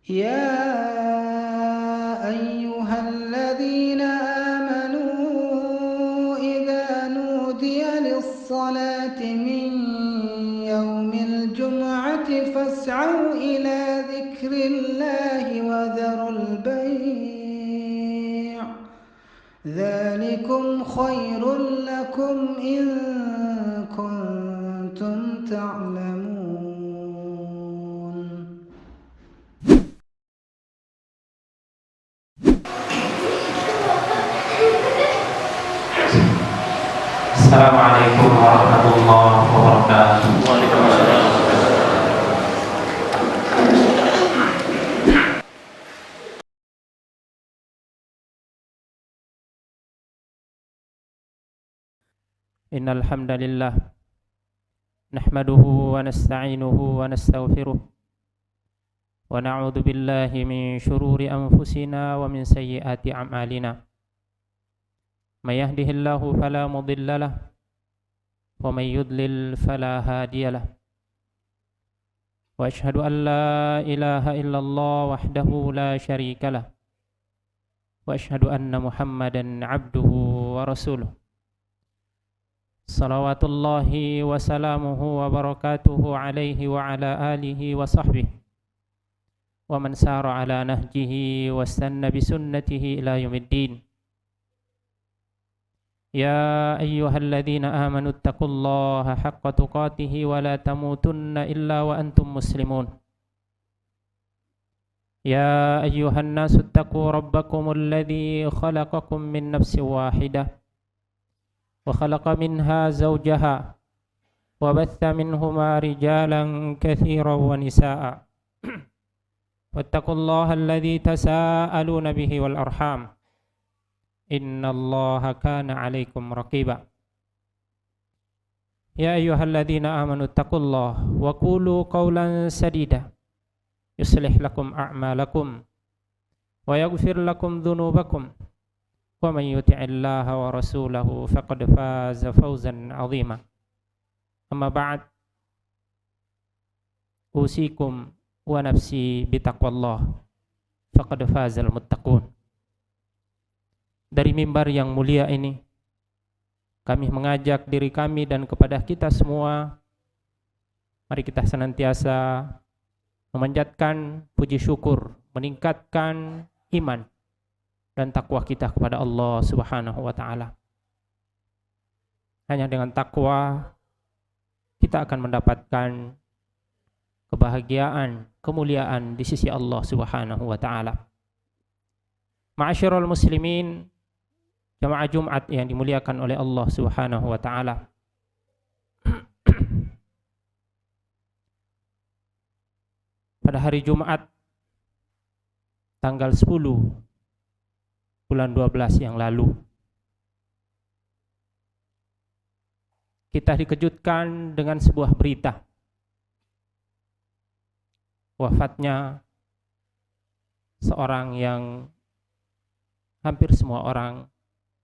يا أيها الذين آمنوا إذا نودي للصلاة من يوم الجمعة فاسعوا إلى ذكر الله وذروا البيع ذلكم خير لكم إن كنتم تعلمون. Assalamualaikum warahmatullahi wabarakatuh. Innal hamdalillah nahmaduhu wa nasta'inuhu wa nastaghfiruh wa na'udzu billahi min shururi anfusina wa min sayyiati a'malina. May yahdihillahu fala mudilla lahu wa may yudlil fala hadiya lahu. Wa asyhadu an la ilaha illallah wahdahu la syarika lahu. Wa asyhadu anna Muhammadan 'abduhu wa rasuluh. Salawatullahi wa salamuhu wa barakatuhu alaihi wa ala alihi wa sahbihi wa man sara ala nahjihi wa istanna bi sunnatihi ila yaumiddin. Ya ayyuhalladzina amanu taqullaha haqqa tuqatih wa la tamutunna illa wa antum muslimun. Ya ayyuhan nasu taqu rabbakumul ladzi khalaqakum min nafsin wahidah wa khalaqa minha zawjaha wa batha minhuma rijalan katsiran wa nisaa. Wattaqullaha alladzi tasaaluna bihi wal arham. Innallaha kana 'alaikum raqiba. Ya ayyuhalladzina amanu taqullaha wa qulu qawlan sadida yuslih lakum a'malakum wa yaghfir lakum dhunubakum wa man yuti'illaha wa rasulahu faqad faza fawzan 'azima. Amma ba'd, usikum wa nafsi bitaqwallah faqad fazal muttaqun. Dari mimbar yang mulia ini kami mengajak diri kami dan kepada kita semua, mari kita senantiasa memanjatkan puji syukur, meningkatkan iman dan takwa kita kepada Allah Subhanahu wa taala. Hanya dengan takwa kita akan mendapatkan kebahagiaan, kemuliaan di sisi Allah Subhanahu wa taala. Ma'asyiral muslimin, jamaah Jumat yang dimuliakan oleh Allah Subhanahu wa taala. Pada hari Jumat tanggal 10 bulan 12 yang lalu, kita dikejutkan dengan sebuah berita wafatnya seorang yang hampir semua orang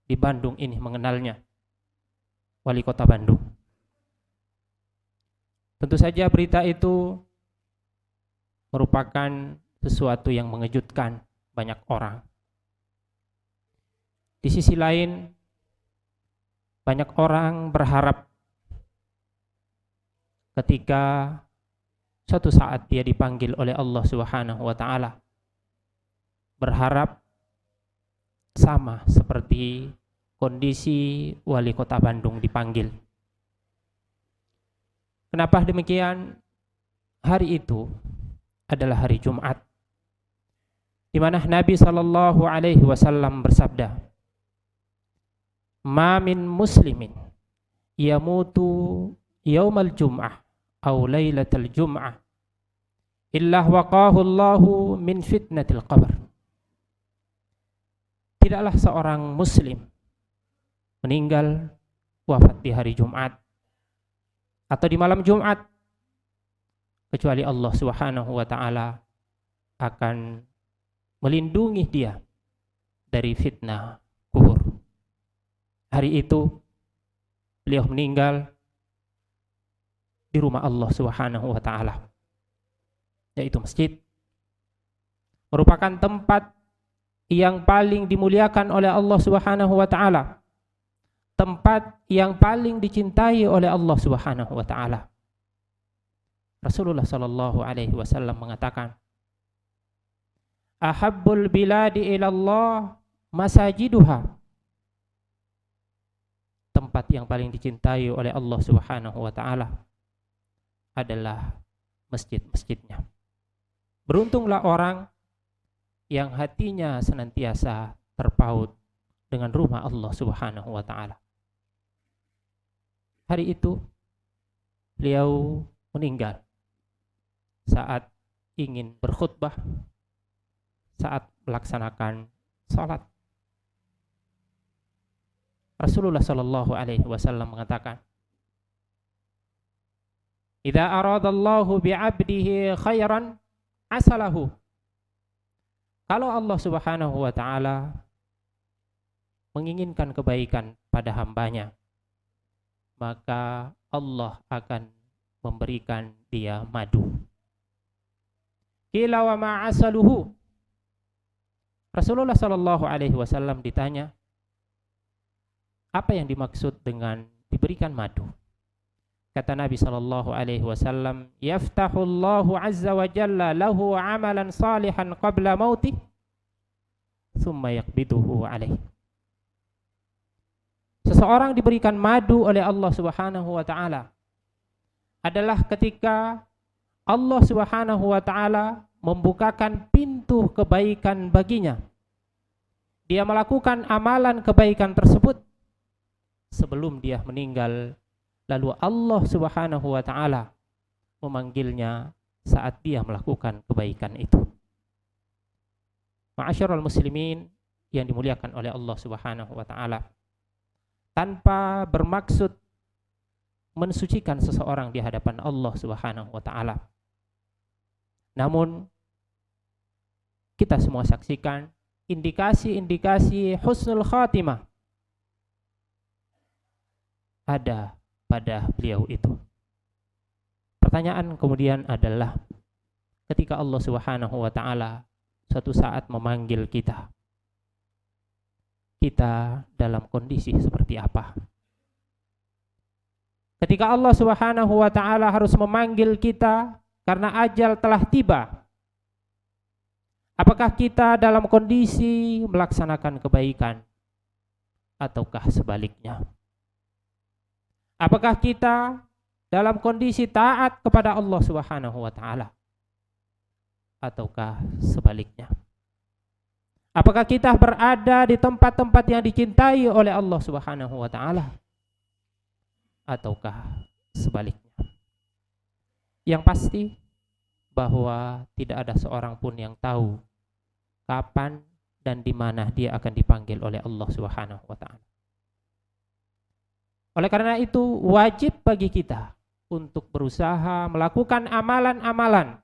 di Bandung ini mengenalnya, Wali Kota Bandung. Tentu saja berita itu merupakan sesuatu yang mengejutkan banyak orang. Di sisi lain, banyak orang berharap ketika suatu saat dia dipanggil oleh Allah Subhanahu wa taala, berharap sama seperti kondisi Wali Kota Bandung dipanggil. Kenapa demikian? Hari itu adalah hari Jumat, di mana Nabi sallallahu alaihi wasallam bersabda, "Ma min muslimin yamutu yaumal jum'ah aw lailatal jum'ah illa waqahu Allahu min fitnatil qabr." Tidaklah seorang muslim meninggal wafat di hari Jumat atau di malam Jumat kecuali Allah Subhanahu wa taala akan melindungi dia dari fitnah kubur. Hari itu beliau meninggal di rumah Allah Subhanahu wa taala, yaitu masjid merupakan tempat yang paling dimuliakan oleh Allah Subhanahu wa taala, tempat yang paling dicintai oleh Allah Subhanahu wa taala. Rasulullah sallallahu alaihi wasallam mengatakan, "Ahabbul biladi ilallah masajiduha." Tempat yang paling dicintai oleh Allah Subhanahu wa taala adalah masjid-masjidnya. Beruntunglah orang yang hatinya senantiasa terpaut dengan rumah Allah Subhanahu wa taala. Hari itu beliau meninggal saat ingin berkhutbah, saat melaksanakan salat. Rasulullah sallallahu alaihi wasallam mengatakan, "Idza aradallahu bi'abdihi khairan asalahu." Kalau Allah Subhanahu wa taala menginginkan kebaikan pada hambanya, maka Allah akan memberikan dia madu. Qila wa ma asaluhu. Rasulullah sallallahu alaihi wasallam ditanya, apa yang dimaksud dengan diberikan madu? Kata Nabi sallallahu alaihi wasallam, "Yaftahullahu azza wa jalla lahu amalan salihan qabla mautih, thumma yaqbiduhu alaihi." Seseorang diberikan madu oleh Allah Subhanahu wa taala adalah ketika Allah Subhanahu wa taala membukakan pintu kebaikan baginya. Dia melakukan amalan kebaikan tersebut sebelum dia meninggal, lalu Allah Subhanahu wa taala memanggilnya saat dia melakukan kebaikan itu. Ma'asyiral muslimin yang dimuliakan oleh Allah Subhanahu wa taala, tanpa bermaksud mensucikan seseorang di hadapan Allah Subhanahu wa taala, namun kita semua saksikan indikasi-indikasi husnul khatimah ada pada beliau itu. Pertanyaan kemudian adalah, ketika Allah Subhanahu wa taala suatu saat memanggil kita, kita dalam kondisi seperti apa? Ketika Allah Subhanahu wa taala harus memanggil kita karena ajal telah tiba, apakah kita dalam kondisi melaksanakan kebaikan ataukah sebaliknya? Apakah kita dalam kondisi taat kepada Allah Subhanahu wa taala ataukah sebaliknya? Apakah kita berada di tempat-tempat yang dicintai oleh Allah Subhanahu wa taala ataukah sebaliknya? Yang pasti bahwa tidak ada seorang pun yang tahu kapan dan di mana dia akan dipanggil oleh Allah Subhanahu wa taala. Oleh karena itu wajib bagi kita untuk berusaha melakukan amalan-amalan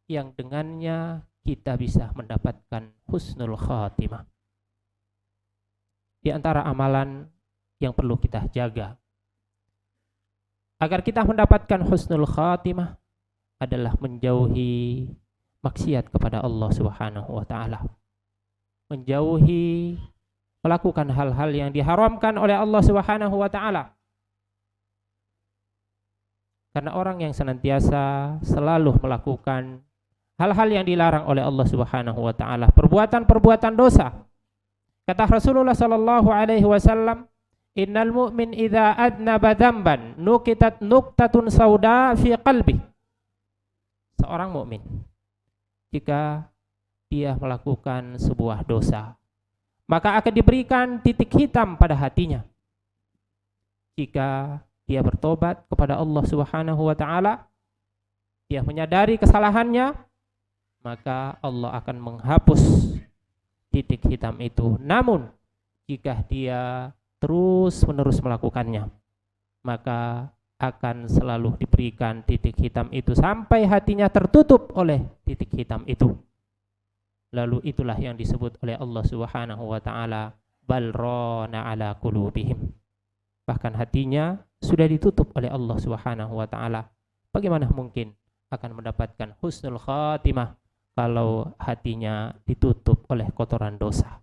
yang dengannya kita bisa mendapatkan husnul khatimah. Di antara amalan yang perlu kita jaga agar kita mendapatkan husnul khatimah adalah menjauhi maksiat kepada Allah Subhanahu wa taala. Menjauhi melakukan hal-hal yang diharamkan oleh Allah Subhanahu wa taala. Karena orang yang senantiasa selalu melakukan hal-hal yang dilarang oleh Allah Subhanahu wa taala, perbuatan-perbuatan dosa. Kata Rasulullah sallallahu alaihi wasallam, "Innal mu'min idza adnaba dzamban nukitat nuqtatun sauda fi qalbi." Seorang mukmin jika dia melakukan sebuah dosa, maka akan diberikan titik hitam pada hatinya. Jika dia bertobat kepada Allah Subhanahu wa taala, dia menyadari kesalahannya, maka Allah akan menghapus titik hitam itu. Namun jika dia terus-menerus melakukannya, maka akan selalu diberikan titik hitam itu sampai hatinya tertutup oleh titik hitam itu. Lalu itulah yang disebut oleh Allah Subhanahu wa taala, bal rana ala qulubihim. Bahkan hatinya sudah ditutup oleh Allah Subhanahu wa taala. Bagaimana mungkin akan mendapatkan husnul khatimah, kalau hatinya ditutup oleh kotoran dosa.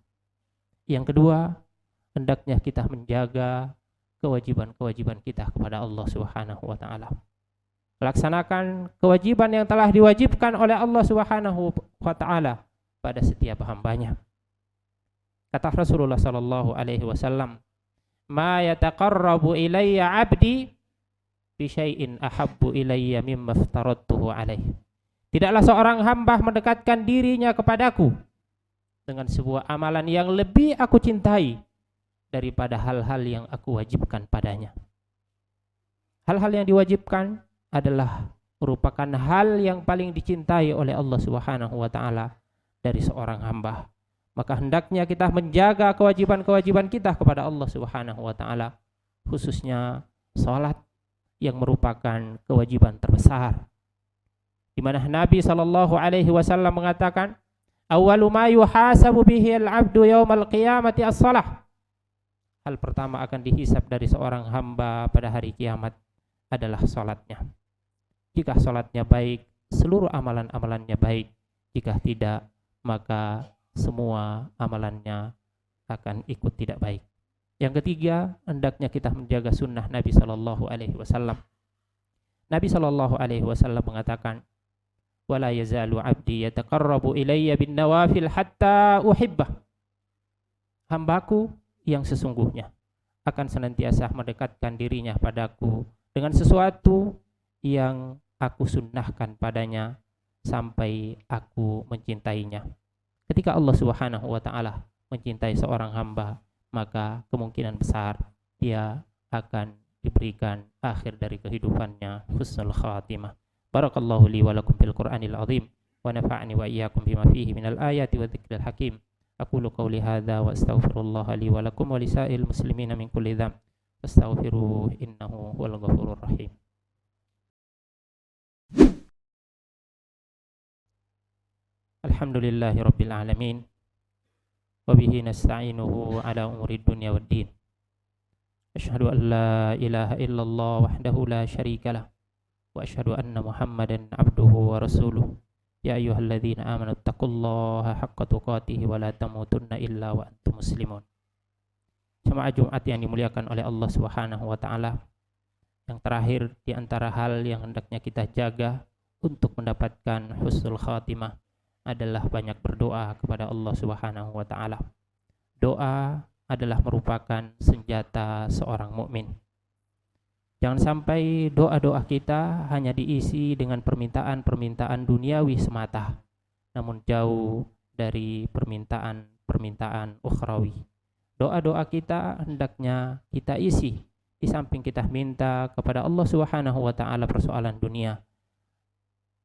Yang kedua, hendaknya kita menjaga kewajiban-kewajiban kita kepada Allah Subhanahu wa taala. Laksanakan kewajiban yang telah diwajibkan oleh Allah Subhanahu wa taala pada setiap hambanya. Kata Rasulullah sallallahu alaihi wasallam, "Ma yataqarrabu ilayya 'abdi bi syai'in ahabbu ilayya mimma aftaradtuhu alaihi." Tidaklah seorang hamba mendekatkan dirinya kepadaku dengan sebuah amalan yang lebih aku cintai daripada hal-hal yang aku wajibkan padanya. Hal-hal yang diwajibkan adalah merupakan hal yang paling dicintai oleh Allah Subhanahu wa taala dari seorang hamba. Maka hendaknya kita menjaga kewajiban-kewajiban kita kepada Allah Subhanahu wa taala, khususnya salat yang merupakan kewajiban terbesar. Di mana Nabi sallallahu alaihi wasallam mengatakan, "Awwalu ma yuhasabu bihi al-'abdu yaumal qiyamati as-shalah." Hal pertama akan dihisab dari seorang hamba pada hari kiamat adalah salatnya. Jika salatnya baik, seluruh amalan-amalannya baik. Jika tidak, maka semua amalannya akan ikut tidak baik. Yang ketiga, hendaknya kita menjaga sunnah Nabi sallallahu alaihi wasallam. Nabi sallallahu alaihi wasallam mengatakan, "Wala yazalu 'abdi yataqarrabu ilayya bin nawafil hatta uhibbah." Hambaku yang sesungguhnya akan senantiasa mendekatkan dirinya padaku dengan sesuatu yang aku sunnahkan padanya sampai aku mencintainya. Ketika Allah Subhanahu wa taala mencintai seorang hamba, maka kemungkinan besar dia akan diberikan akhir dari kehidupannya husnul khatimah. Barakallahu li wa lakum fil Qur'anil azim wa nafa'ani wa iyyakum bima fihi minal ayati wa dzikril hakim. Aqulu qawli hadza wa astaghfirullaha li wa lakum wa lisa'il muslimina min kulli dzamb. Fastaghfiruhu innahu huwal ghafurur rahim. Alhamdulillahi rabbil alamin. Wa bihi nasta'inuhu ala umuri dunya waddin. Asyhadu an la ilaha illallah wahdahu la syarika lah. Wa asyhadu anna Muhammadan abduhu wa rasuluh. Ya ayyuhalladzina amanu taqullaha haqqa tuqatih wa la tamutunna illa wa antum muslimun. Jemaah Jumat yang dimuliakan oleh Allah Subhanahu wa taala, yang terakhir di antara hal yang hendaknya kita jaga untuk mendapatkan husnul khatimah adalah banyak berdoa kepada Allah Subhanahu wa taala. Doa adalah merupakan senjata seorang mukmin. Jangan sampai doa-doa kita hanya diisi dengan permintaan-permintaan duniawi semata, namun jauh dari permintaan-permintaan ukhrawi. Doa-doa kita hendaknya kita isi di samping kita minta kepada Allah Subhanahu wa taala persoalan dunia.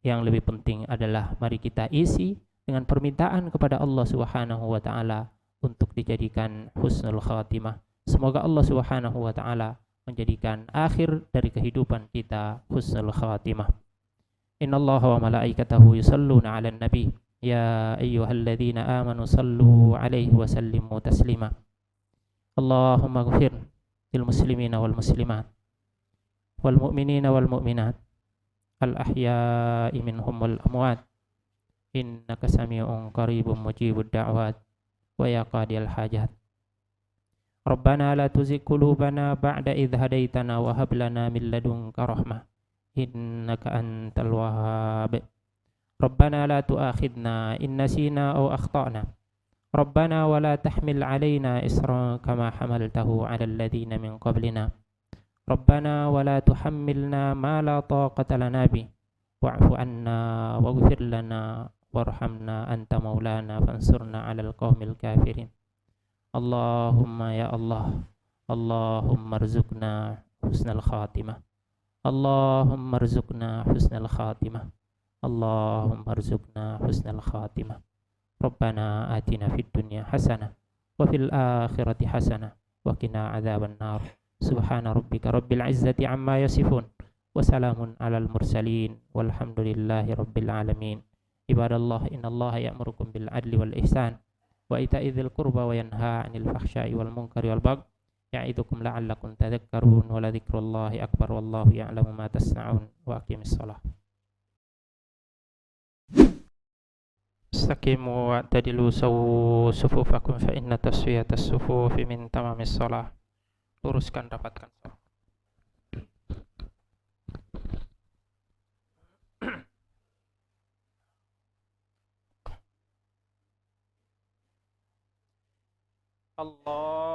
Yang lebih penting adalah mari kita isi dengan permintaan kepada Allah Subhanahu wa taala untuk dijadikan husnul khatimah. Semoga Allah Subhanahu wa taala menjadikan akhir dari kehidupan kita husnul khatimah. Innallaha wa malaikatahu yusalluna 'alan nabi ya ayyuhalladzina amanu sallu 'alaihi wa sallimu taslima. Allahumma ighfir lil muslimina wal muslimat wal mu'minina wal mu'minat al ahya'i minhum wal amwat innaka sami'un qaribun mujibud da'wat wa ya qadiyal hajat. Rabbana la tuzigh qulubana ba'da idh hadaitana wa hab lana min ladunka rahmah innaka antal wahhab. Rabbana la tu'akhidna in nasina aw akhtana. Rabbana wa la tahmil 'alaina isran kama hamaltahu 'alal ladzina min qablina. Rabbana wa la tuhammilna ma la taqata lana bi wa'fu 'anna waghfir lana warhamna anta maulana fansurna 'alal qaumil kafirin. Allahumma ya Allah, Allahumma rzuqna husnal khatimah. Allahumma rzuqna husnal khatimah. Allahumma rzuqna husnal khatimah. Rabbana atina fid dunya hasanah wa fil akhirati hasanah wa qina adzaban nar. Subhana rabbika rabbil izzati amma yasifun wa salamun alal mursalin walhamdulillahi rabbil alamin. Ibadallah innallaha ya'murukum bil adli wal ihsan wa ita'i dzil qurba wa yanha 'anil fahsya'i wal munkari wal baghi ya'idukum la'allakum tadhakkarun wa la dzikrullahi akbar wallahu ya'lamu ma tasna'un wa aqimis shalah. istaqimu wa'tadilu sawu sufufakum fa inna taswiyatas sufufi min tamamis shalah. Luruskan, rapatkan shaf. Allah